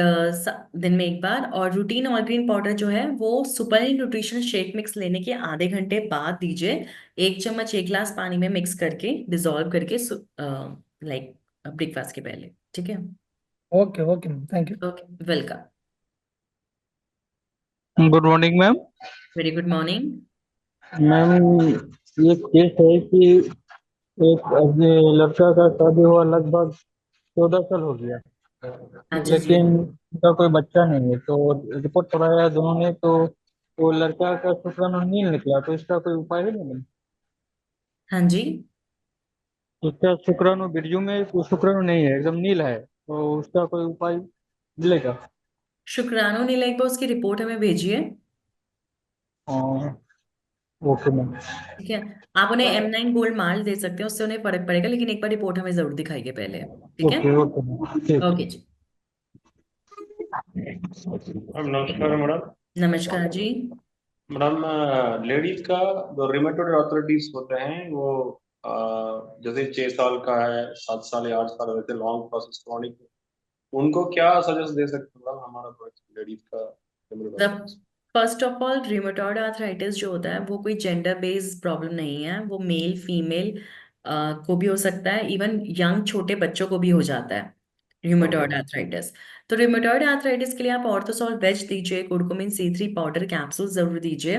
दिन में एक बार। और रूटीन ऑल ग्रीन पाउडर जो है वो सुपरलीन न्यूट्रिशनल शेक मिक्स लेने के आधे घंटे बाद दीजिए, 1 चम्मच 1 गिलास पानी में मिक्स करके डिजोल्व करके, लाइक ब्रेकफास्ट के पहले। ठीक है। Okay okay ma'am, thank you. Okay, welcome. Good morning ma'am. Very good morning. Ma'am ये केस है कि एक अपने लड़का का शादी हुआ लगभग 14 साल हो गया, अच्छा जी। लेकिन उनका कोई बच्चा नहीं है। तो रिपोर्ट कराया है दोनों ने, तो वो लड़का का शुक्राणु नील निकला, तो इसका कोई उपाय है नहीं? हाँ जी। उसका शुक्राणु बिरजू में कोई शुक्राणु नहीं है, एकदम नील है, तो उसका कोई उपाय मिलेगा? शुक्राणु नीला, एक बार उसकी रिपोर्ट हमें भेजिए। और ओके मैम। ठीक है। आप उन्हें M9 गोल्ड मार्ल दे सकते हैं, उससे उन्हें फर्क पड़ेगा, लेकिन एक बार रिपोर्ट हमें जरूर दिखाइए पहले। ठीक है। ओके मैम, ठीक। ओके जी। मैम नमस्कार मैडम। नमस्कार जी। मैडम, लेडीज का जो रिमेटोइड आर्थराइटिस होते हैं वो अ, जैसे 6 साल का है, 7 साल या 8 साल, वैसे लॉन्ग प्रोसेस क्रॉनिक, उनको क्या सजेस्ट दे सकते हैं मैम हमारा लेडीज का rheumatoid the arthritis? First of all, rheumatoid arthritis जो होता है वो कोई जेंडर बेस्ड प्रॉब्लम नहीं है, वो मेल फीमेल को भी हो सकता है, इवन यंग छोटे बच्चों को भी हो जाता है ओके। Rheumatoid arthritis. तो रिमेटॉइड आर्थराइटिस के लिए आप ऑर्थोसॉल वेज दीजिए, कुरकुमिन C3 पाउडर कैप्सूल जरूर दीजिए,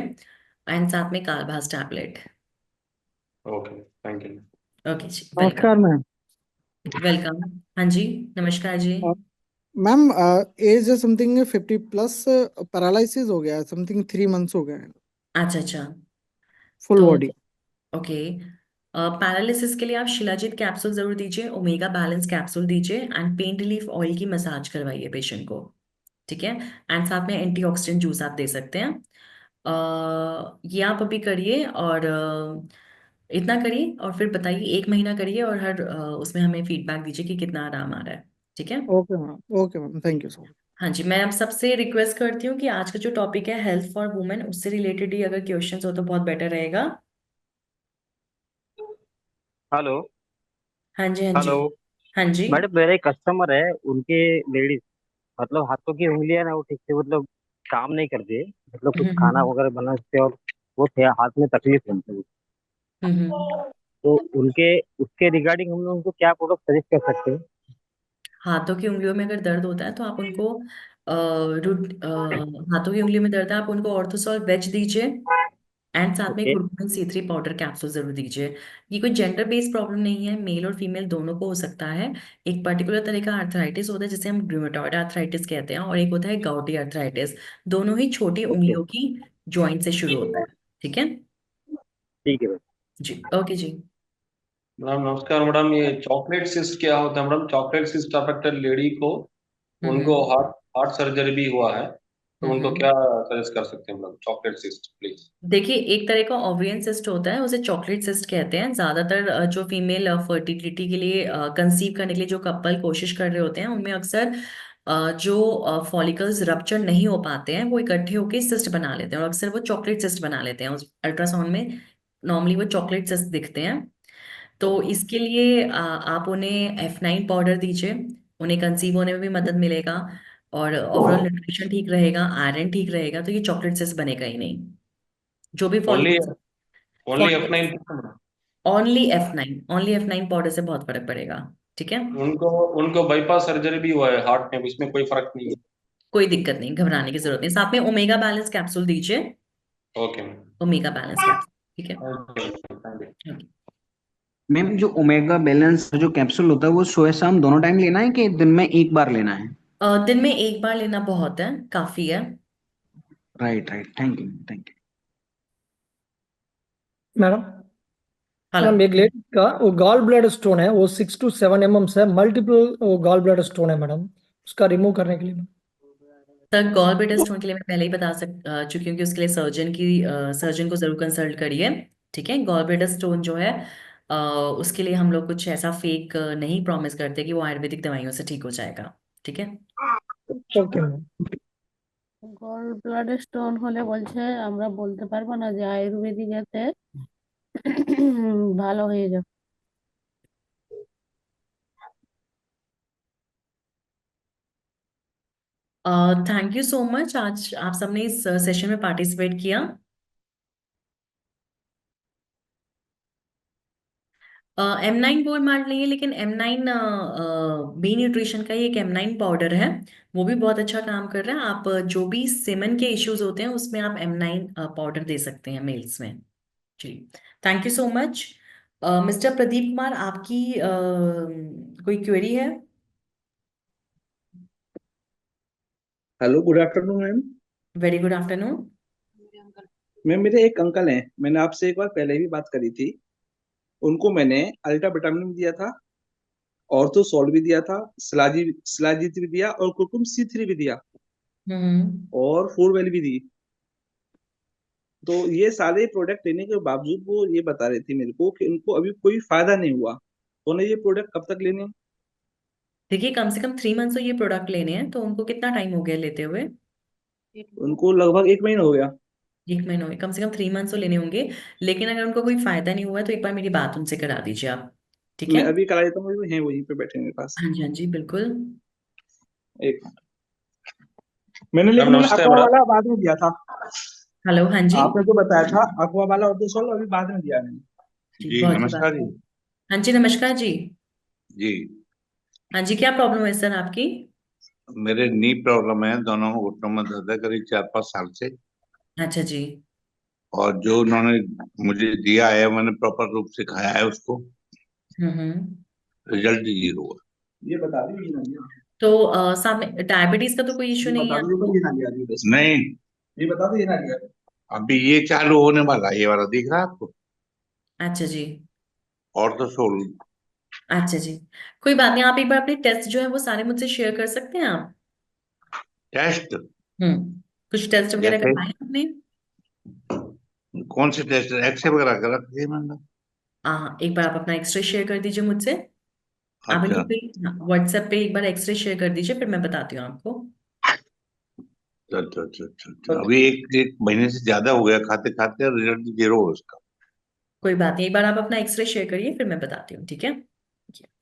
एंड साथ में कालभास tablet. Okay, thank you. Okay जी, वेलकम। नमस्कार मैम। वेलकम। हाँ जी, नमस्कार जी। मैम एज है समथिंग 50+, पैरालिसिस हो गया है, समथिंग 3 मंथ्स हो गए हैं, अच्छा अच्छा। फुल तो बॉडी। ओके, पैरालिसिस के लिए आप शिलाजीत कैप्सूल जरूर दीजिए, ओमेगा बैलेंस कैप्सूल दीजिए, एंड पेन रिलीफ ऑयल की मसाज करवाइए पेशेंट को। ठीक है। एंड साथ में एंटीऑक्सीडेंट जूस आप दे सकते हैं। ये आप अभी करिए, और इतना करिए और फिर बताइए, 1 महीना करिए और हर उसमें हमें फीडबैक दीजिए कि कितना आराम आ रहा है। ठीक है। Okay ma'am, thank you so much. हाँ जी, मैं आप सबसे रिक्वेस्ट करती हूँ कि आज का जो टॉपिक है हेल्थ फॉर वुमेन, उससे रिलेटेड ही अगर क्वेश्चंस हो तो बहुत बेटर रहेगा। हेलो। हाँ जी, हाँ जी। हेलो हाँ जी। मैडम, मेरे एक कस्टमर है, उनके लेडीज मतलब हाथों की उंगलियां ना वो ठीक से मतलब काम नहीं करती है, मतलब कुछ खाना हम्म। वगैरह बनाते, और वो थे हाथ में तकलीफ होती है। हम्म। तो उनके उसके रिगार्डिंग हम लोग उनको क्या प्रोडक्ट सजेस्ट कर सकते हैं? हाथों की उंगलियों में अगर दर्द होता है तो आप उनको हाथों की उंगलियों में दर्द है, आप उनको ऑर्थोसॉल वेज दीजिए, एंड साथ में okay. Curcumin C3 powder capsule जरूर दीजिए। ये कोई जेंडर बेस्ड प्रॉब्लम नहीं है, मेल और फीमेल दोनों को हो सकता है। एक पर्टिकुलर तरह का आर्थराइटिस होता है जिसे हम रूमेटॉइड आर्थराइटिस कहते हैं, और एक होता है गाउटी आर्थराइटिस। दोनों ही छोटी ओके, उंगलियों की जॉइंट से शुरू होता है। ठीक है। ठीक है मैम। जी ओके जी। मैडम नमस्कार मैडम, ये चॉकलेट सिस्ट क्या होता है madam? Chocolate cyst affected lady को, उनको हम्म हार्ट हार्ट सर्जरी भी हुआ है, तो उनको हम्म। क्या सजेस्ट कर सकते हैं मैडम? Chocolate cyst please. देखिए, एक तरह का ओवरियन सिस्ट होता है, उसे चॉकलेट सिस्ट कहते हैं। ज्यादातर जो फीमेल फर्टिलिटी के लिए, कंसीव करने के लिए जो कपल कोशिश कर रहे होते हैं, उनमें अक्सर जो फॉलिकल्स रप्चर नहीं हो पाते हैं, वो इकट्ठे होकर सिस्ट बना लेते हैं, और अक्सर वो चॉकलेट सिस्ट बना लेते हैं। उस अल्ट्रासाउंड में नॉर्मली वो चॉकलेट सिस्ट दिखते हैं। तो ओके। इसके लिए आप उन्हें F9 पाउडर दीजिए। उन्हें कंसीव होने में भी मदद मिलेगा, और ओवरऑल न्यूट्रिशन ठीक रहेगा, आयरन ठीक रहेगा, तो ये चॉकलेट सिस्ट बनेगा ही नहीं। जो भी only follicles only follicles F9? Only F9 powder से बहुत फर्क पड़ेगा। ठीक है, उनको उनको बाईपास सर्जरी भी हुआ है हार्ट में, इसमें कोई फर्क नहीं है? कोई दिक्कत नहीं, घबराने की जरूरत नहीं। साथ में ओमेगा बैलेंस कैप्सूल दीजिए। Okay ma'am. Omega balance capsule, ठीक है। Okay, thank you. Okay. Ma'am जो ओमेगा बैलेंस जो कैप्सूल होता है वो सुबह शाम दोनों टाइम लेना है कि दिन में एक बार लेना है? दिन में एक बार लेना बहुत है, काफी है। Right right, thank you thank madam, hello. Ma'am एक लेडी का वो गॉल ब्लैडर स्टोन है, वो 6 to 7 mm से मल्टीपल वो गॉल ब्लैडर स्टोन है मैडम, उसका रिमूव करने के लिए। सर, गॉल ब्लैडर स्टोन के लिए मैं पहले ही चुकी हूँ कि उसके लिए सर्जन को जरूर कंसल्ट करिए। ठीक है, गॉल ब्लैडर स्टोन जो है, अ, उसके लिए हम लोग कुछ ऐसा फेक नहीं प्रॉमिस करते कि वो आयुर्वेदिक दवाइयों से ठीक हो जाएगा। ठीक है। Okay ma'am. Gall bladder stone হলে বলছে আমরা বলতে পারবো না যে আয়ুর্বেদিক এতে ভালো হয়ে যাবে। थैंक यू सो मच, आज आप सबने इस सेशन में पार्टिसिपेट किया। M9 बोल मार्ट नहीं है, लेकिन M9 बी न्यूट्रिशन का ही एक M9 पाउडर है। वो भी बहुत अच्छा काम कर रहा है। आप जो भी सेमन के इश्यूज होते हैं, उसमें आप M9 पाउडर दे सकते हैं मेल्स में। जी, thank you so much. Mister Pradeep Kumar, आपकी कोई क्वेरी है? Hello, good afternoon ma'am. Very good afternoon. Ma'am मेरे एक अंकल हैं, मैंने आपसे एक बार पहले भी बात करी थी। उनको मैंने अल्ट्रा विटामिन भी दिया था, ऑर्थो सॉल्ट भी दिया था, शिलाजीत भी दिया और कुकुम C3 भी दिया हम्म। और 4 वैली भी दी। तो ये सारे प्रोडक्ट लेने के बावजूद वो ये बता रहे थे मेरे को कि उनको अभी कोई फायदा नहीं हुआ। तो उन्हें ये प्रोडक्ट कब तक लेने हैं? देखिए, कम से कम 3 मंथ्स तो ये प्रोडक्ट लेने हैं, तो उनको कितना टाइम हो गया लेते हुए? उनको लगभग 1 महीना हो गया। 1 महीना हो गया, कम से कम 3 मंथ्स तो लेने होंगे। लेकिन अगर उनको कोई फायदा नहीं हुआ है, तो एक बार मेरी बात उनसे करा दीजिए आप। ठीक मैं है। अभी करा देता हूँ, वो हैं वहीं पे बैठे मेरे पास। हाँ जी, हाँ जी, बिल्कुल। एक मैंने, मैम लेकिन मैंने नमस्ते अक्वा मैडम। वाला बाद में दिया था। हेलो, हाँ जी। आपने जो बताया था अक्वा वाला ऑर्थो सॉल्ट अभी बाद में दिया मैंने। जी, जी बहुत ही बात नमस्कार है। जी। हाँ जी, नमस्कार जी। जी हाँ जी, क्या प्रॉब्लम है सर आपकी? मेरे नी प्रॉब्लम है, दोनों घुटनों में दर्द है करीब 4-5 साल से। अच्छा जी। और जो उन्होंने मुझे दिया है मैंने प्रॉपर रूप से खाया है उसको, हम्म। रिजल्ट 0 हुआ। ये बता दो, ये ना लिया। तो सामने डायबिटीज का तो कोई इश्यू ये नहीं है बता दो, आपको? ये ना लिया अभी बस। नहीं, ये बता दो, ये ना लिया। अभी ये चालू होने वाला है, ये वाला दिख रहा है आपको? अच्छा जी। और तो सोल अच्छा जी, कोई बात नहीं। आप एक बार अपने टेस्ट जो है वो सारे मुझसे शेयर कर सकते हैं आप? टेस्ट? कुछ टेस्ट वगैरह जैसे करवाए आपने? कौन से टेस्ट? एक्सरे वगैरह करा दिए मैंने। हाँ, एक बार आप अपना एक्सरे शेयर कर दीजिए मुझसे। आप अच्छा इनके पे व्हाट्सएप पे एक बार एक्सरे शेयर कर दीजिए, फिर मैं बताती हूँ आपको। अच्छा अच्छा अच्छा अच्छा। अभी एक महीने से ज्यादा हो गया खाते खाते, रिजल्ट 0 है उसका। कोई बात नहीं, एक बार आप अपना एक्सरे शेयर करिए, फिर मैं बताती हूँ। ठीक है,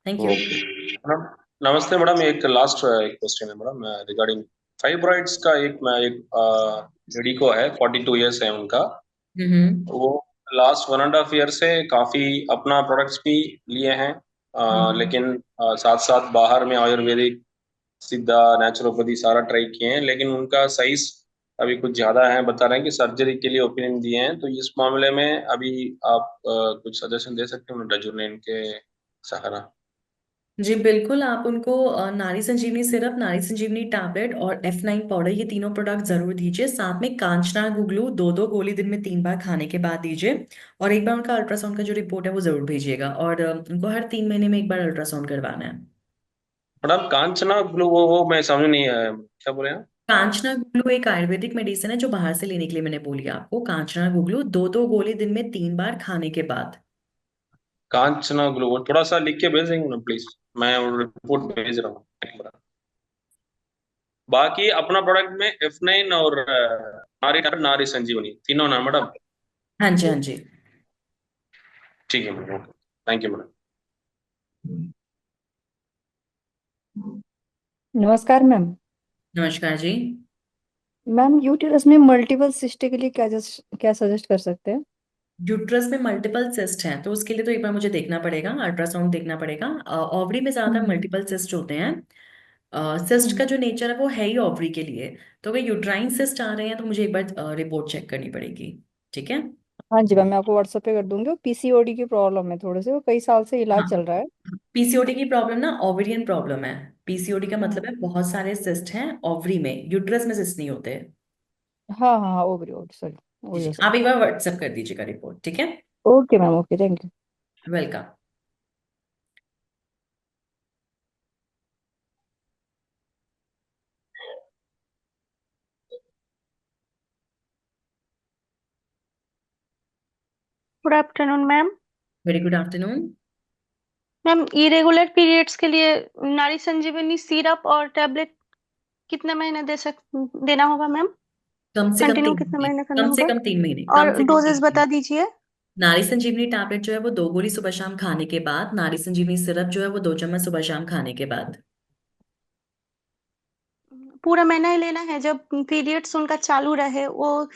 थैंक यू। ओके। मैडम नमस्ते मैडम, एक लास्ट क्वेश्चन है मैडम रिगार्डिंग फाइब्रॉइड्स का। एक लेडी को है, 42 ईयर्स है उनका। हम्म वो लास्ट 1.5 ईयर से काफी अपना प्रोडक्ट्स भी लिए हैं, हम्म। लेकिन साथ साथ बाहर में आयुर्वेदिक, सिद्धा, नेचुरोपैथी सारा ट्राई किए हैं, लेकिन उनका साइज अभी कुछ ज्यादा है। बता रहे हैं कि सर्जरी के लिए ओपिनियन दिए हैं। तो इस मामले में अभी आप कुछ सजेशन दे सकते हैं रजुर्नेन के सहारा? जी बिल्कुल, आप उनको नारी संजीवनी सिरप, नारी संजीवनी टैबलेट और F9 पाउडर, ये तीनों प्रोडक्ट जरूर दीजिए। साथ में कांचना गुगलू 2-2 गोली दिन में 3 बार खाने के बाद दीजिए। और एक बार उनका अल्ट्रासाउंड का जो रिपोर्ट है वो जरूर भेजिएगा। और उनको हर 3 महीने में एक बार अल्ट्रासाउंड करवाना है। मैडम कांचना ग्लू वो मैं समझ नहीं आया, क्या बोले आप? कांचना गुगलू एक आयुर्वेदिक मेडिसिन है जो बाहर से लेने के लिए मैंने बोली आपको। कांचना गुगलू 2-2 गोली दिन में 3 बार खाने के बाद। कांचना ग्लू थोड़ा सा लिख के भेज देंगे ना प्लीज, मैं रिपोर्ट भेज रहा हूँ। बाकी अपना प्रोडक्ट में F9 और नारी नारी संजीवनी तीनों ना मैडम? हाँ जी, हाँ जी। ठीक है madam, okay, thank you madam. नमस्कार मैम। नमस्कार जी। मैम यूटेरस में मल्टीपल सिस्ट के लिए क्या सजेस्ट कर सकते हैं? यूट्रस में मल्टीपल सिस्ट हैं तो उसके लिए तो एक बार मुझे देखना पड़ेगा, अल्ट्रासाउंड देखना पड़ेगा। ओवरी में ज्यादा हम्म, मल्टीपल सिस्ट होते हैं। सिस्ट का हम्म। जो नेचर है वो है ही ओवरी के लिए। तो अगर यूट्राइन सिस्ट आ रहे हैं तो मुझे एक बार रिपोर्ट चेक करनी पड़ेगी। ठीक है। हाँ जी मैम, मैं आपको व्हाट्सएप पे कर दूंगी। पीसीओडी की प्रॉब्लम है थोड़े से, वो कई साल से इलाज हाँ, चल रहा है। पीसीओडी की प्रॉब्लम ना ओवेरियन प्रॉब्लम है। पीसीओडी का हाँ मतलब है बहुत सारे सिस्ट हैं ओवरी में, यूट्रस में सिस्ट नहीं होते। हाँ हाँ, ओवरी ओवरी, सॉरी, जी वही जी, हो आप सकता एक बार व्हाट्सएप कर दीजिएगा रिपोर्ट। ठीक है। है। Okay ma'am, okay, thank you. Welcome. Good afternoon ma'am. Very good afternoon. Ma'am irregular periods के लिए नारी संजीवनी सिरप और टैबलेट कितना महीने देना होगा मैम? कम से कम कंटिन्यू तीन कितना महीने महीने करना कम से होगा? कम 3 महीने, और कम से कम डोजेस 3 महीने। बता दीजिए। नारी संजीवनी टैबलेट जो है वो 2 गोली सुबह शाम खाने के बाद, नारी संजीवनी सिरप जो है वो 2 चम्मच सुबह शाम खाने के बाद। पूरा महीना ही लेना है? जब पीरियड्स उनका चालू रहे वो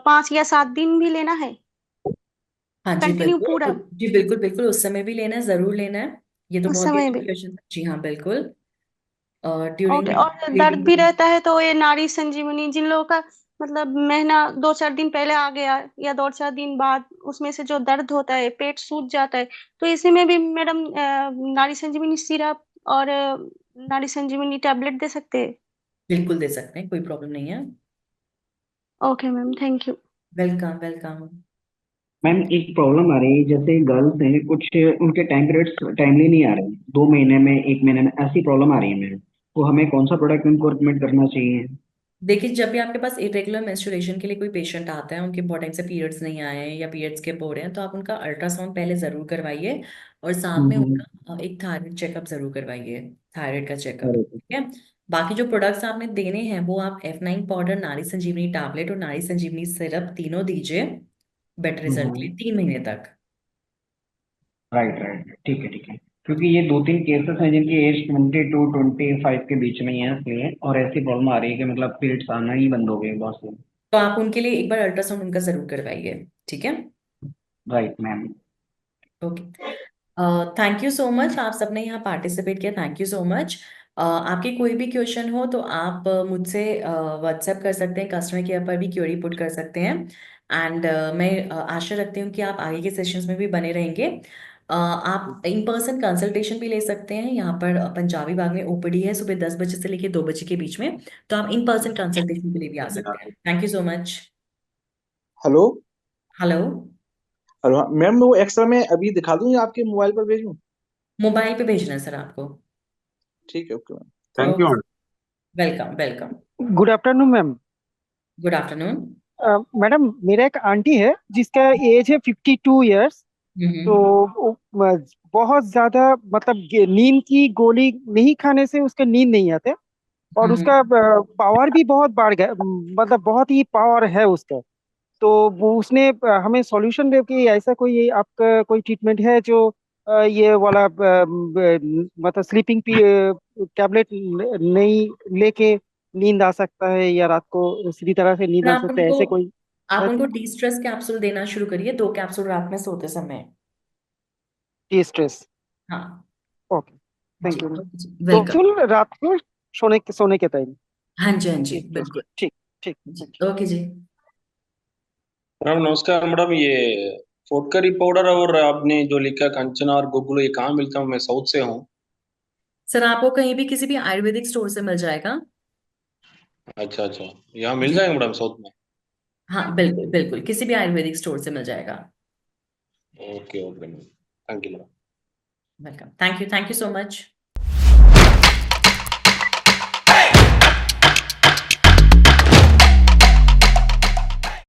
5 या 7 दिन भी लेना है? हाँ जी कंटिन्यू पूरा? बिल्कुल, जी बिल्कुल बिल्कुल, उस समय भी लेना है, जरूर लेना है। ये तो उस बहुत ही समय अच्छा भी? क्वेश्चन। जी हाँ बिल्कुल। During okay. और दर्द ब्लीडिंग। भी रहता है तो ये नारी संजीवनी जिन लोगों का मतलब महीना 2-4 दिन पहले आ गया या 2-4 दिन बाद, उसमें से जो दर्द होता है, पेट सूज जाता है, तो इसी में भी मैडम नारी संजीवनी सिरप और नारी संजीवनी टैबलेट दे सकते हैं? बिल्कुल दे सकते हैं, कोई प्रॉब्लम नहीं है। Okay ma'am, thank you. Welcome welcome. Ma'am एक प्रॉब्लम आ रही है, जैसे गर्ल्स हैं कुछ, उनके टाइम पीरियड्स टाइमली नहीं आ रहे, 2 महीने में 1 महीने में ऐसी प्रॉब्लम आ रही है मैम। तो हमें कौन सा प्रोडक्ट उनको रिकमेंड करना चाहिए? देखिए, जब भी आपके पास इरेगुलर मेंस्ट्रुएशन के लिए कोई पेशेंट आता है, उनके बहुत टाइम से पीरियड्स नहीं आए हैं या पीरियड्स स्किप हो रहे हैं, तो आप उनका अल्ट्रासाउंड पहले जरूर करवाइए। और साथ में हम्म। उनका एक थायराइड चेकअप जरूर करवाइए। थायराइड का चेकअप। अरे, ठीक है। बाकी जो प्रोडक्ट्स आपने देने हैं वो आप F9 पाउडर, नारी संजीवनी टैबलेट और नारी संजीवनी सिरप तीनों दीजिए बेटर रिजल्ट के लिए 3 महीने तक। राइट राइट, ठीक है ठीक है। क्योंकि ये 2-3 केसेस हैं जिनकी एज 22-25 के बीच में ही है, इसलिए और ऐसी प्रॉब्लम आ रही है कि मतलब पीरियड्स आना ही बंद हो गए बहुत से। तो आप उनके लिए एक बार अल्ट्रासाउंड उनका जरूर करवाइए। ठीक है। Right ma'am. Okay. Thank you so much, आप सबने यहाँ पार्टिसिपेट किया, थैंक यू सो मच। आपके कोई भी क्वेश्चन हो तो आप मुझसे व्हाट्सएप कर सकते हैं, कस्टमर केयर पर भी क्वेरी पुट कर सकते हैं। एंड मैं आशा रखती हूँ कि आप आगे के सेशंस में भी बने रहेंगे। आप इन पर्सन कंसल्टेशन भी ले सकते हैं। यहाँ पर पंजाबी बाग में ओपीडी है सुबह 10 बजे से लेकर 2 बजे के बीच में। तो आप इन पर्सन कंसल्टेशन के लिए भी आ सकते हैं। Thank you so much. Hello. Hello. Hello ma'am, वो एक्सरा मैं अभी दिखा दूं या आपके मोबाइल पर भेजूं? मोबाइल पे भेजना है सर आपको। ठीक है, okay ma'am, thank you. Okay. Welcome welcome. Good afternoon ma'am. Good afternoon. Madam मेरा एक आंटी है जिसका एज है 52 ईयर्स। तो हम्म वो, बहुत ज्यादा मतलब नींद की गोली नहीं खाने से उसका नींद नहीं आते, और हम्म। उसका पावर भी बहुत बढ़ गया, मतलब बहुत ही पावर है उसका। तो वो उसने हमें सॉल्यूशन दे कि ऐसा कोई आपका कोई ट्रीटमेंट है जो ये वाला मतलब स्लीपिंग टैबलेट नहीं लेके नींद आ सकता है, या रात को सीधी तरह से नींद और आ सकता है, ऐसे कोई आप है? उनको डी स्ट्रेस कैप्सूल देना शुरू करिए, 2 कैप्सूल रात में सोते समय। T stress. हाँ ओके, जी। Thank you. तो वेलकम। फुल रात को सोने के टाइम हाँ जी, हाँ जी टी स्ट्रेस। बिल्कुल। ठीक ठीक। जी ओके जी। मैडम नमस्कार मैडम, ये फुटकरी पाउडर और आपने जो लिखा कंचना और गुगलू, ये कहाँ मिलता हूँ? मैं साउथ से हूँ। सर आपको कहीं भी किसी भी आयुर्वेदिक स्टोर से मिल जाएगा। अच्छा अच्छा, यहाँ मिल जी जाएगा मैडम साउथ में? हाँ, बिल्कुल बिल्कुल, किसी भी आयुर्वेदिक स्टोर से मिल जाएगा। Okay okay madam, thank you madam. Welcome, thank you so much.